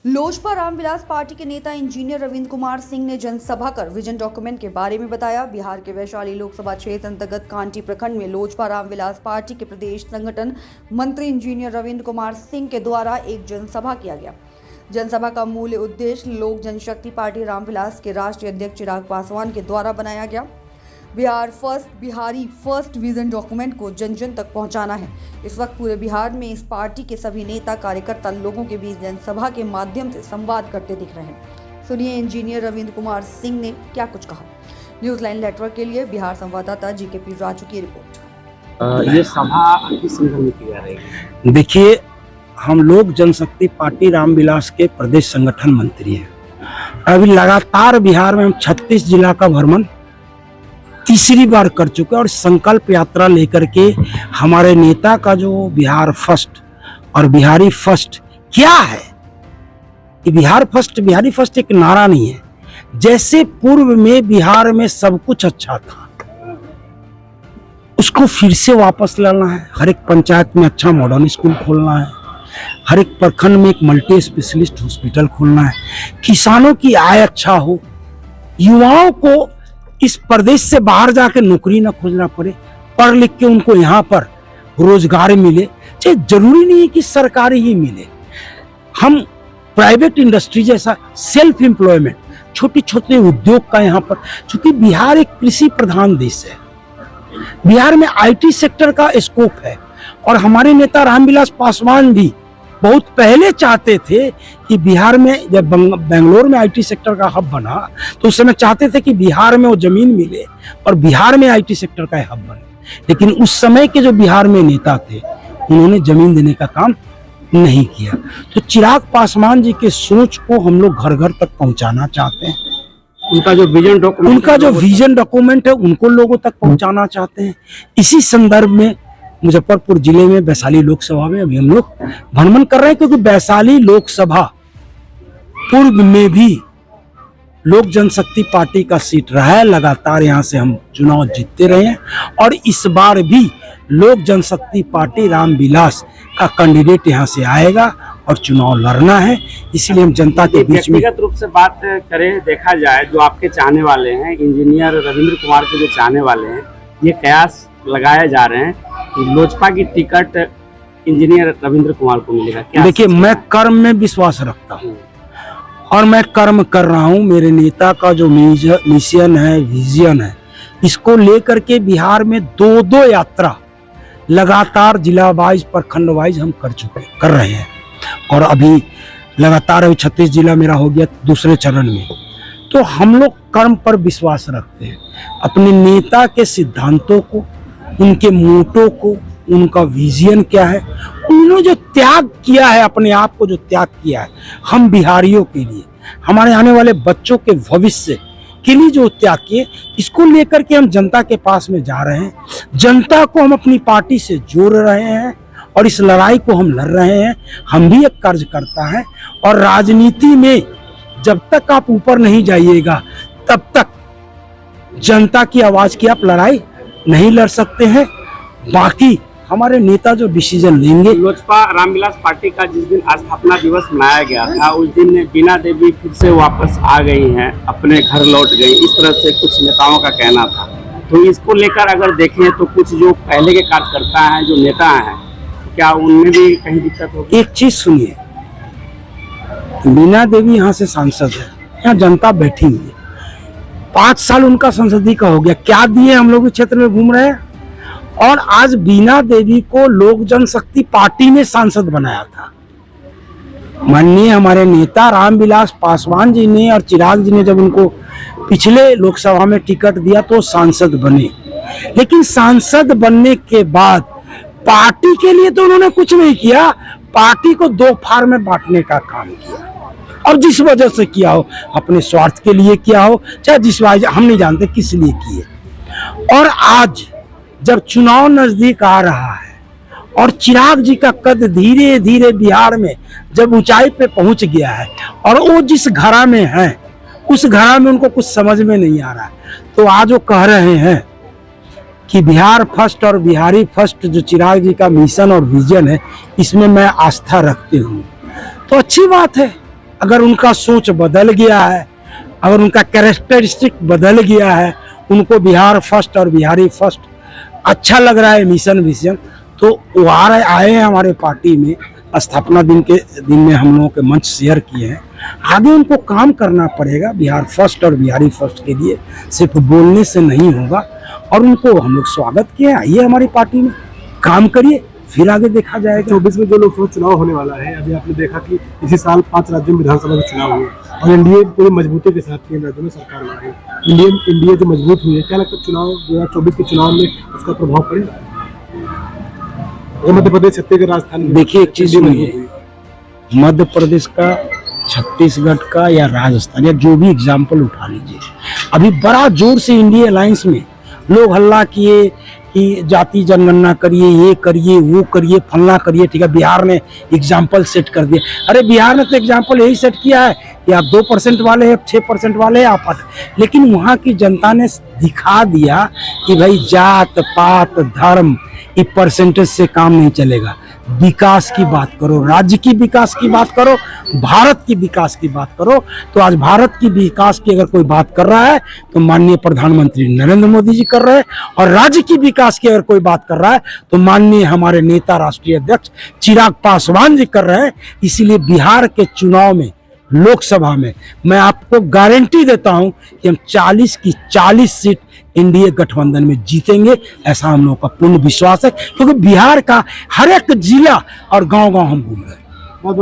Lojpa Ramvilas party के नेता engineer Ravindra Kumar Singh ने जनसभा कर विजन डॉक्यूमेंट के बारे में बताया। बिहार के वैशाली लोकसभा क्षेत्र अंतर्गत कांटी प्रखंड में लोजपा रामविलास पार्टी के प्रदेश संगठन मंत्री इंजीनियर रविंद्र कुमार सिंह के द्वारा एक जनसभा किया गया। जनसभा का मूल उद्देश्य लोक जनशक्ति पार्टी रामविलास के राष्ट्रीय अध्यक्ष चिराग पासवान के द्वारा बनाया गया बिहारी फर्स्ट विजन डॉक्यूमेंट को जन जन तक पहुंचाना है। इस वक्त पूरे बिहार में इस पार्टी के सभी नेता कार्यकर्ता लोगों के बीच जनसभा के माध्यम से संवाद करते दिख रहे हैं। सुनिए इंजीनियर रविंद्र कुमार सिंह ने क्या कुछ कहा। न्यूज लाइन नेटवर्क के लिए बिहार संवाददाता GKP राजू की रिपोर्ट। ये सभा किस संदर्भ में की जा रही है? देखिए, हम लोग जनशक्ति पार्टी रामविलास के प्रदेश संगठन मंत्री हैं। अभी लगातार बिहार में हम 36 जिला का भ्रमण तीसरी बार कर चुके हैं और संकल्प यात्रा लेकर के हमारे नेता का जो बिहार फर्स्ट और बिहारी फर्स्ट क्या है, कि बिहार फर्स्ट बिहारी फर्स्ट एक नारा नहीं है। जैसे पूर्व में बिहार में सब कुछ अच्छा था, उसको फिर से वापस लाना है। हर एक पंचायत में अच्छा मॉडर्न स्कूल खोलना है, हर एक प्रखंड में एक मल्टी स्पेशलिस्ट हॉस्पिटल खोलना है, किसानों की आय अच्छा हो, युवाओं को इस प्रदेश से बाहर जाके नौकरी ना खोजना पड़े, पढ़ लिख के उनको यहाँ पर रोजगार मिले। चाहे जरूरी नहीं है कि सरकारी ही मिले, हम प्राइवेट इंडस्ट्री जैसा सेल्फ एम्प्लॉयमेंट, छोटे छोटे उद्योग का यहाँ पर, चूंकि बिहार एक कृषि प्रधान देश है, बिहार में IT सेक्टर का स्कोप है। और हमारे नेता रामविलास पासवान भी बहुत पहले चाहते थे कि बिहार में, जब बेंगलोर में IT सेक्टर का हब बना तो उस समय चाहते थे कि बिहार में वो जमीन मिले और बिहार में IT सेक्टर का हब बने। लेकिन उस समय के जो बिहार में नेता थे उन्होंने जमीन देने का काम नहीं किया। तो चिराग पासवान जी के सोच को हम लोग घर घर तक पहुंचाना चाहते हैं। उनका जो विजन डॉक्यूमेंट है उनको लोगों तक पहुंचाना चाहते हैं। इसी संदर्भ में मुजफ्फरपुर जिले में वैशाली लोकसभा में अभी हम लोग भ्रमण कर रहे हैं, क्योंकि वैशाली लोकसभा पूर्व में भी लोक जनशक्ति पार्टी का सीट रहा है। लगातार यहाँ से हम चुनाव जीतते रहे हैं और इस बार भी लोक जनशक्ति पार्टी रामविलास का कैंडिडेट यहाँ से आएगा और चुनाव लड़ना है। इसलिए हम जनता के बीच में व्यक्तिगत रूप से बात करें, देखा जाए जो आपके चाहने वाले हैं, इंजीनियर रविंद्र कुमार के जो चाहने वाले हैं, ये कयास लगाए जा रहे हैं कि लोजपा की टिकट इंजीनियर रविंद्र कुमार को मिलेगा। देखिए, मैं कर्म में विश्वास रखता हूँ और मैं कर्म कर रहा हूँ। मेरे नेता का जो मिशन है, विजन है, इसको लेकर के बिहार में 2-2 यात्रा लगातार जिला वाइज, प्रखंड वाइज हम कर रहे हैं। और अभी लगातार 36 जिला मेरा हो गया दूसरे चरण में। तो हम लोग कर्म पर विश्वास रखते हैं, अपने नेता के सिद्धांतों को, उनके मोटो को, उनका विजन क्या है, उन्होंने जो त्याग किया है, अपने आप को जो त्याग किया है हम बिहारियों के लिए, हमारे आने वाले बच्चों के भविष्य के लिए जो त्याग किए, इसको लेकर के हम जनता के पास में जा रहे हैं। जनता को हम अपनी पार्टी से जोड़ रहे हैं और इस लड़ाई को हम लड़ रहे हैं। हम भी एक कार्यकर्ता है और राजनीति में जब तक आप ऊपर नहीं जाइएगा तब तक जनता की आवाज की आप लड़ाई नहीं लड़ सकते हैं। बाकी हमारे नेता जो डिसीजन लेंगे। लोजपा रामविलास पार्टी का जिस दिन स्थापना दिवस मनाया गया था, उस दिन बीना देवी फिर से वापस आ गई हैं, अपने घर लौट गई, इस तरह से कुछ नेताओं का कहना था। तो इसको लेकर अगर देखें तो कुछ जो पहले के कार्यकर्ता हैं, जो नेता हैं, क्या उनमें भी कहीं दिक्कत होगी? एक चीज सुनिए, बीना देवी यहाँ से सांसद है, यहाँ जनता बैठी हुई है, 5 साल उनका संसदीय का हो गया, क्या दिए हम लोग क्षेत्र में घूम रहे हैं। और आज बीना देवी को लोक जनशक्ति पार्टी ने सांसद बनाया था। माननीय हमारे नेता रामविलास पासवान जी ने और चिराग जी ने जब उनको पिछले लोकसभा में टिकट दिया तो सांसद बने। लेकिन सांसद बनने के बाद पार्टी के लिए तो उन्होंने कुछ नहीं किया, पार्टी को 2 फाड़ में बांटने का काम किया। और जिस वजह से किया हो, अपने स्वार्थ के लिए किया हो, चाहे जिस वजह, हम नहीं जानते किस लिए किए। और आज जब चुनाव नजदीक आ रहा है और चिराग जी का कद धीरे धीरे बिहार में जब ऊंचाई पे पहुंच गया है और वो जिस घरा में है उस घरा में उनको कुछ समझ में नहीं आ रहा है, तो आज वो कह रहे हैं कि बिहार फर्स्ट और बिहारी फर्स्ट जो चिराग जी का मिशन और विजन है, इसमें मैं आस्था रखती हूँ। तो अच्छी बात है, अगर उनका सोच बदल गया है, अगर उनका कैरेक्टरिस्टिक बदल गया है, उनको बिहार फर्स्ट और बिहारी फर्स्ट अच्छा लग रहा है मिशन विजन, तो वो आए हैं हमारे पार्टी में। स्थापना दिन में हम लोगों के मंच शेयर किए हैं। आगे उनको काम करना पड़ेगा बिहार फर्स्ट और बिहारी फर्स्ट के लिए, सिर्फ बोलने से नहीं होगा। और उनको हम लोग स्वागत किए, आइए हमारी पार्टी में काम करिए, फिर आगे देखा जाएगा। 24 में जो लोकसभा चुनाव होने वाला है, अभी आपने देखा कि इसी साल 5 राज्यों में विधानसभा के चुनाव हुए और एनडीए पूरी मजबूती के साथ 3 राज्यों में सरकार बनाई। एनडीए जो मजबूत हुई है, क्या लगता है चुनाव 2024 के चुनाव में उसका प्रभाव पड़ेगा? मध्य प्रदेश छत्तीसगढ़ राजस्थान, देखिए एक चीज सुनिए, मध्य प्रदेश का, छत्तीसगढ़ का या राजस्थान या जो भी एग्जाम्पल उठा लीजिए, अभी बड़ा जोर से इंडिया अलायंस में लोग हल्ला किए कि जाति जनगणना करिए, ये करिए, वो करिए, फलना करिए, ठीक है। बिहार ने एग्जाम्पल सेट कर दिया। अरे बिहार ने तो एग्जाम्पल यही सेट किया है कि आप 2% वाले हैं, 6% वाले हैं, आप लेकिन वहाँ की जनता ने दिखा दिया कि भाई जात पात धर्म ये परसेंटेज से काम नहीं चलेगा। विकास की बात करो, राज्य की विकास की बात करो, भारत की विकास की बात करो। तो आज भारत की विकास की अगर कोई बात कर रहा है तो माननीय प्रधानमंत्री नरेंद्र मोदी जी कर रहे हैं, और राज्य की विकास की अगर कोई बात कर रहा है तो माननीय हमारे नेता राष्ट्रीय अध्यक्ष चिराग पासवान जी कर रहे हैं। इसीलिए बिहार के चुनाव में, लोकसभा में, मैं आपको गारंटी देता हूं कि हम 40 की 40 सीट एनडीए गठबंधन में जीतेंगे, ऐसा हम लोगों का पूर्ण विश्वास है। क्योंकि बिहार का हर एक जिला और गांव-गांव हम घूम रहे हैं।